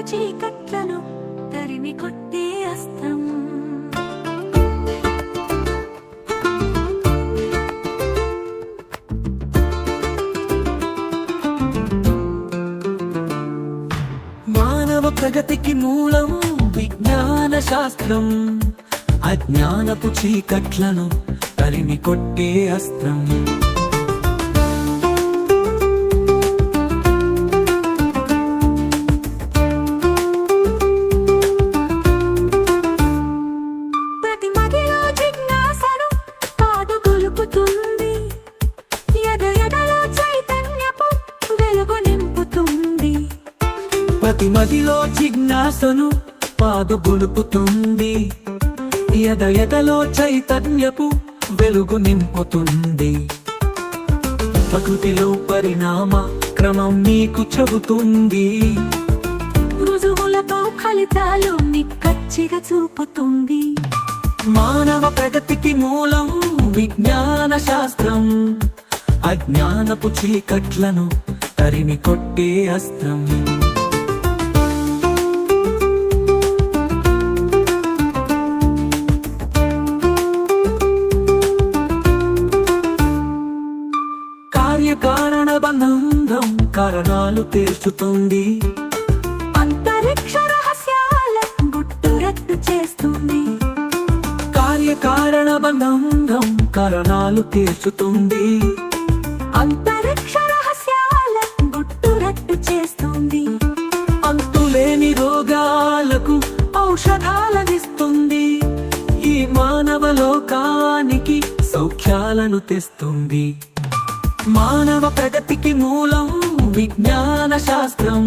చీకట్లను తరిమి కొట్టే అస్త్రం. మానవ ప్రగతికి మూలం విజ్ఞాన శాస్త్రం, అజ్ఞానపు చీకట్లను తరిమి కొట్టే అస్త్రం. ప్రతి మదిలో జిజ్ఞాసను పాదుకొలుపుతుంది, ఎదలో చైతన్యపు వెలుగు నింపుతుంది. ప్రతి మదిలో జిజ్ఞాసను పాదుకొలుపుతుంది, ఎదలో చైతన్యపు వెలుగు నింపుతుంది. ప్రకృతిలో పరిణామ క్రమం నీకు చెబుతుంది, రుజువులతో ఫలితాలు నిక్కచ్చిగా చూపుతుంది. మానవ ప్రగతికి మూలం విజ్ఞాన శాస్త్రం, అజ్ఞానపు చీకట్లను తరిమి కొట్టే అస్త్రం. కార్యకారణ బంధం కారణాలు తీర్చుతుంది, అంతరిక్ష రహస్యాల గుట్టురట్టు చేస్తుంది. కార్యకారణ బంధం కారణాలు తీర్చుతుంది, అంతరిక్ష రహస్యాల గుట్టురట్టు చేస్తుంది. అంతులేని రోగాలకు ఔషధాలనిస్తుంది, ఈ మానవ లోకానికి సౌఖ్యాలను తెస్తుంది. మానవ ప్రగతికి మూలం విజ్ఞాన శాస్త్రం,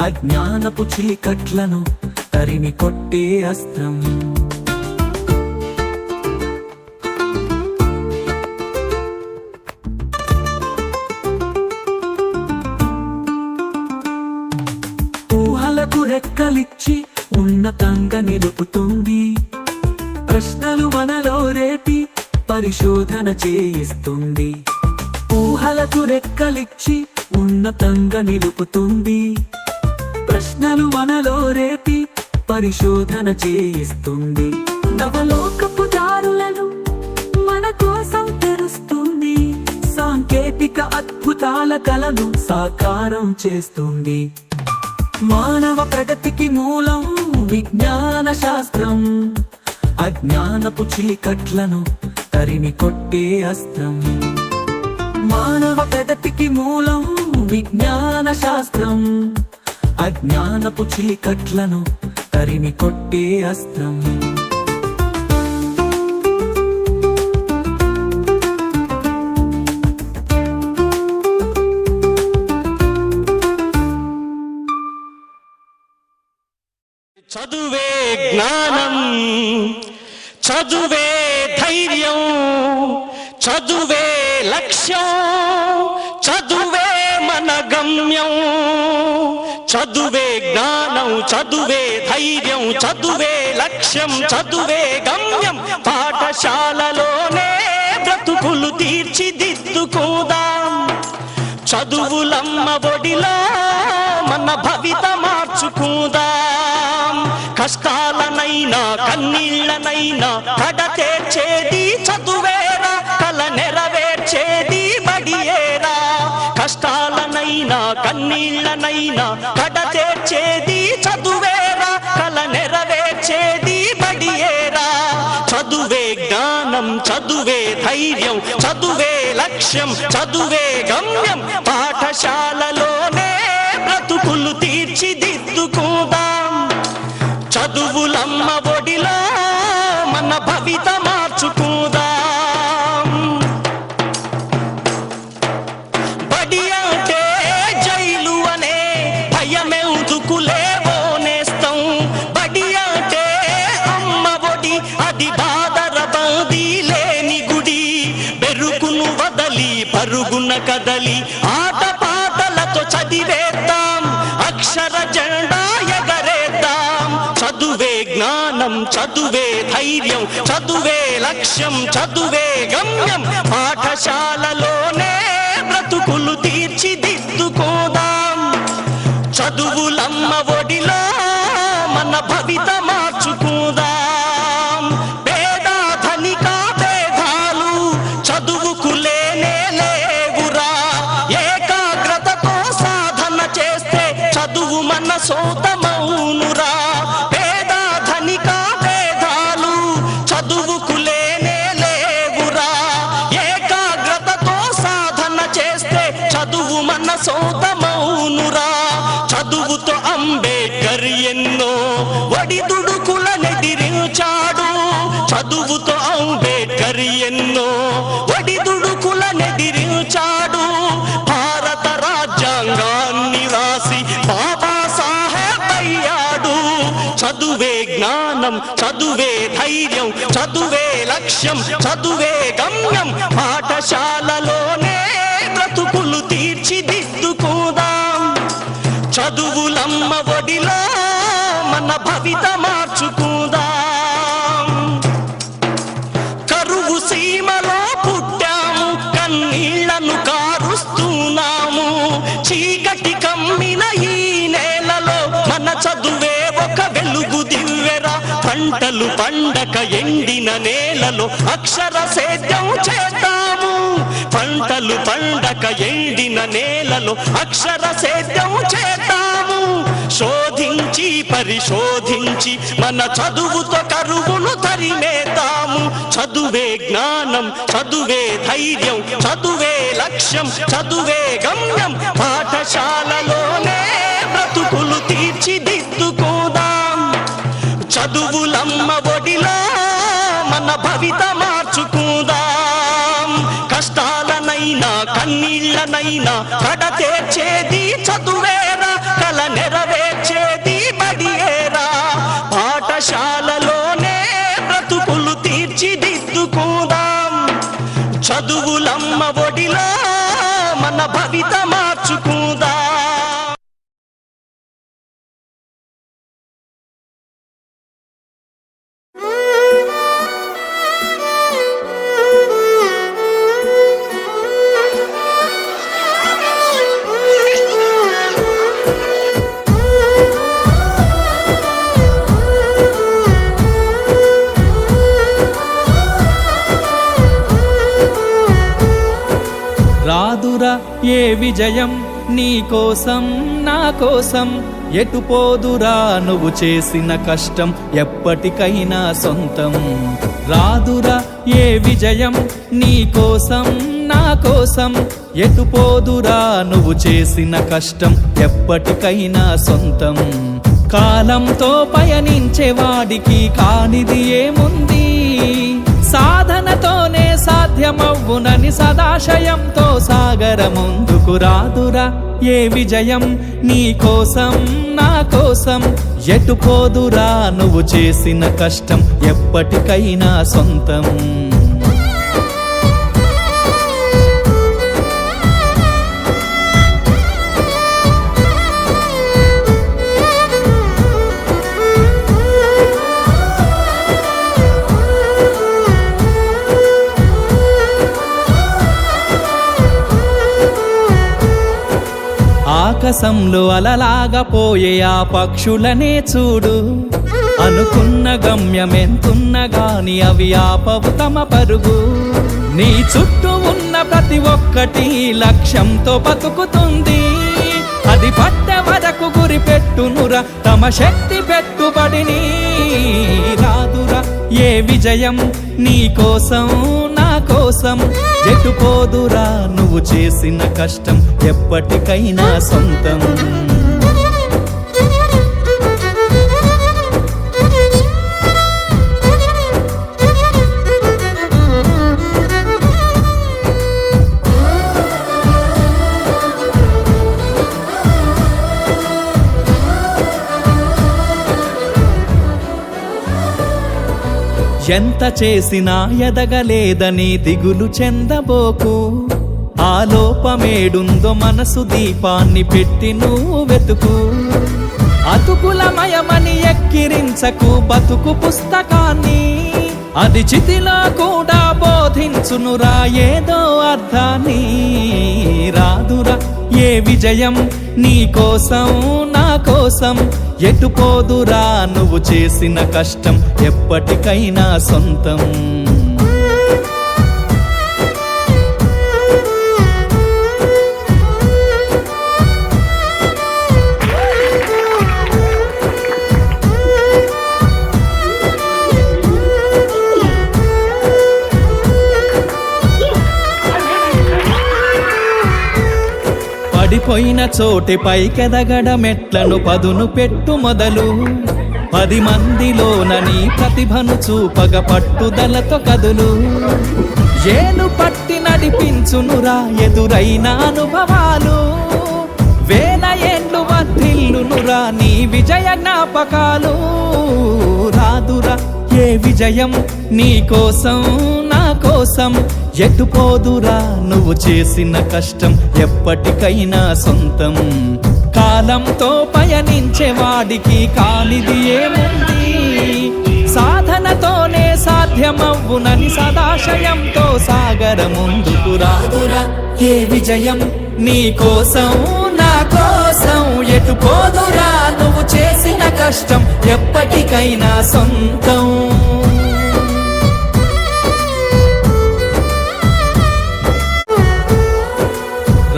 అజ్ఞానపు చీకట్లను తరిమి కొట్టే అస్త్రం. ఊహలకు రెక్కలిచ్చి ఉన్నతంగా నిలుపుతుంది, ప్రశ్నలు మనలో రేపి పరిశోధన చేయిస్తుంది. ఊహలకు రెక్కలిచ్చి ఉన్నతంగా నిలుపుతుంది, ప్రశ్నలు మనలో రేపి పరిశోధన చేయిస్తుంది. నవలోకపు దారులను మన కోసం తెరుస్తుంది, సాంకేతిక అద్భుతాల కలను సాకారం చేస్తుంది. మానవ ప్రగతికి మూలం విజ్ఞాన శాస్త్రం, అజ్ఞానపు చీకట్లను తరిమి కొట్టే అస్త్రం. మానవ ప్రగతికి మూలం విజ్ఞాన శాస్త్రం, అజ్ఞానపు చీకట్లను తరిమి కొట్టే అస్త్రం. చదువే జ్ఞానం, చదువే ధైర్యం, చదువే లక్ష్యం, చదువే మన గమ్యం. చదువే జ్ఞానం, చదువే ధైర్యం, చదువే లక్ష్యం, చదువే గమ్యం. పాఠశాలలోనే బ్రతుకులు తీర్చిదిద్దుకుందాం, చదువులమ్మ ఒడిలో మన భవిత మార్చుకుందాం. కష్టాలనైనా కన్నీళ్లనైనా కడ తీర్చేది చదువేరా, కల నెరవేర్చేది బడియేరా. కష్టాలనైనా కన్నీళ్లనైనా కడ తీర్చేది చదువేరా, కల నెరవేర్చేది బడియేరా. చదువే జ్ఞానం, చదువే ధైర్యం, చదువే లక్ష్యం, చదువే గమ్యం. పాఠశాలలోనే బ్రతుకులు తీర్చిదిద్దుకుందాం, చదువులమ్మ ఒడిలో మన భవిత మార్చుకుందాం. బడి అంటే జైలు అనే భయమెందుకులేవో నేస్తం. బడి అంటే అమ్మ ఒడి, అది బాదర బందీ లేని గుడి. బెరుకును వదలి పరుగున కదలి ఆట పాటలతో చదివేద్దాం, అక్షర జెండా ఎగరేద్దాం. చదువే జ్ఞానం, చదువే ధైర్యం, చదువే లక్ష్యం, చదువే గమ్యం. పాఠశాలలోనే బ్రతుకులు తీర్చిదిద్దుకోదాం, చదువులమ్మ ఒడి లేనే లేవురా ఏకాగ్రతతో సాధన చేస్తే చదువు మన సొంతమౌనురా పేద ధనిక భేదాలు చదువుకు లేనే లేవురా ఏకాగ్రతతో సాధన చేస్తే చదువు మన సొంతమౌనురా చదువుతో అంబేద్కర్ ఎన్నో ఒడిదుడుకులనెదిరించాడు చదువుతో అంబేద్కర్ ఎన్నో ఒడిదుడుకులనెదిరించాడు భారత రాజ్యాంగాన్ని రాసి బాబాసాహెబ్ అయ్యాడు చదువే జ్ఞానం చదువే ధైర్యం చదువే లక్ష్యం చదువే గమ్యం పాఠశాలలోనే బ్రతుకులు తీర్చిదిద్దుకుందాం చదువులమ్మ ఒడిలో మన భవిత మార్చుకుందాం కరువు సీమలో పుట్టాము కన్నీళ్లను కారుస్తున్నాము చీకటి కమ్మిన ఈ నేలలో మన చదువే ఒక వెలుగు దివ్వెరా పంటలు పండక ఎండిన నేలలో అక్షర సేద్యం చేద్దాము పంటలు పండక ఎండిన నేలలో అక్షర సేద్యం చేద్దాము శోధించి పరిశోధించి మన చదువుతో కరువును తరిమేతాము చదువే జ్ఞానం చదువే ధైర్యం చదువే లక్ష్యం చదువే గమ్యం పాఠశాలలోనే బ్రతుకులు తీర్చిదిద్దుకుందాం చదువులమ్మ ఒడిలో మన భవిత మార్చుకుందాం కష్టాలనైనా కన్నీళ్లనైనా కడతేర్చేది చదువేరా కల నెరవేర్చేది బడియేరా పాఠశాలలోనే బ్రతుకులు తీర్చిదిద్దుకుందాం చదువులమ్మ ఒడిలో మన భవిత మార్చుకుందాం రాదురా ఏ విజయం నీ కోసం నా కోసం ఎటు పోదురా నువ్వు చేసిన కష్టం ఎప్పటికైనా సొంతం రాదురా ఏ విజయం నీ కోసం నా కోసం ఎటు పోదురా నువ్వు చేసిన కష్టం ఎప్పటికైనా సొంతం కాలంతో పయనించే వాడికి కానిది ఏముంది సాధనతోనే సాధ్యమవ్వునని సదాశయంతో సాగర ముందుకు రాదురా ఏ విజయం నీ కోసం నా కోసం ఎటు పోదురా నువ్వు చేసిన కష్టం ఎప్పటికైనా సొంతం ఆకాశంలో అలలాగా పోయే ఆ పక్షులనే చూడు అనుకున్న గమ్యం ఎంతున్న గాని అవి ఆపవు తమ పరుగు నీ చుట్టూ ఉన్న ప్రతి ఒక్కటి లక్ష్యంతో బతుకుతుంది అది పట్టే వరకు గురి పెట్టునురా తమ శక్తి పెట్టుబడిని రాదురా ఏ విజయం నీ కోసం నా కోసం ఎటు పోదురా నువ్వు చేసిన కష్టం ఎప్పటికైనా సొంతం ఎంత చేసినా ఎదగలేదని దిగులు చెందబోకు ఆ లోపమేడుందో మనసు దీపాన్ని పెట్టి నువ్వు వెతుకు అతుకులమయమని ఎక్కిరించకు బతుకు పుస్తకాన్ని అది చితిలో కూడా బోధించునురా ఏదో అర్థాన్ని రాదురా ఏ విజయం నీ కోసం నా కోసం ఎటు పోదురా నువ్వు చేసిన కష్టం ఎప్పటికైనా సొంతం పడిపోయిన చోటే పైకెదగడ మెట్లను పదును పెట్టు మొదలు 10 మందిలోన నీ ప్రతిభను చూపగ పట్టుదలతో కదులు ఏలు పట్టి నడిపించునురా ఎదురైన అనుభవాలు వేల ఏండ్లు వర్ధిల్లునురా నీ విజయ జ్ఞాపకాలు రాదురా ఏ విజయం నీ కోసం నా కోసం ఎటు పోదురా నువ్వు చేసిన కష్టం ఎప్పటికైనా సొంతం కాలంతో పయనించే వాడికి కానిది ఏముంది సాధనతోనే సాధ్యమవ్వునని సదాశయంతో సాగర ముందుకు రాదురా ఏ విజయం నీ కోసం నా కోసం ఎటు పోదురా నువ్వు చేసిన కష్టం ఎప్పటికైనా సొంతం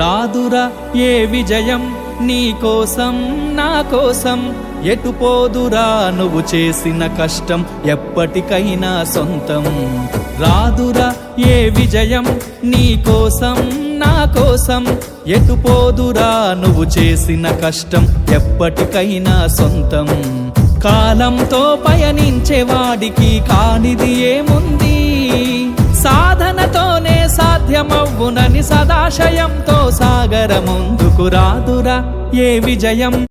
రాదురా ఏ విజయం నీ కోసం నా కోసం ఎటు పోదురా నువ్వు చేసిన కష్టం ఎప్పటికైనా సొంతం రాదురా ఏ విజయం నీ కోసం నా కోసం ఎటు పోదురా నువ్వు చేసిన కష్టం ఎప్పటికైనా సొంతం కాలంతో పయనించే వాడికి కానిది ఏముంది సాధనతోనే సాధ్యమవ్వునని సదాశయంతో సాగర ముందుకు రాదురా ఏ విజయం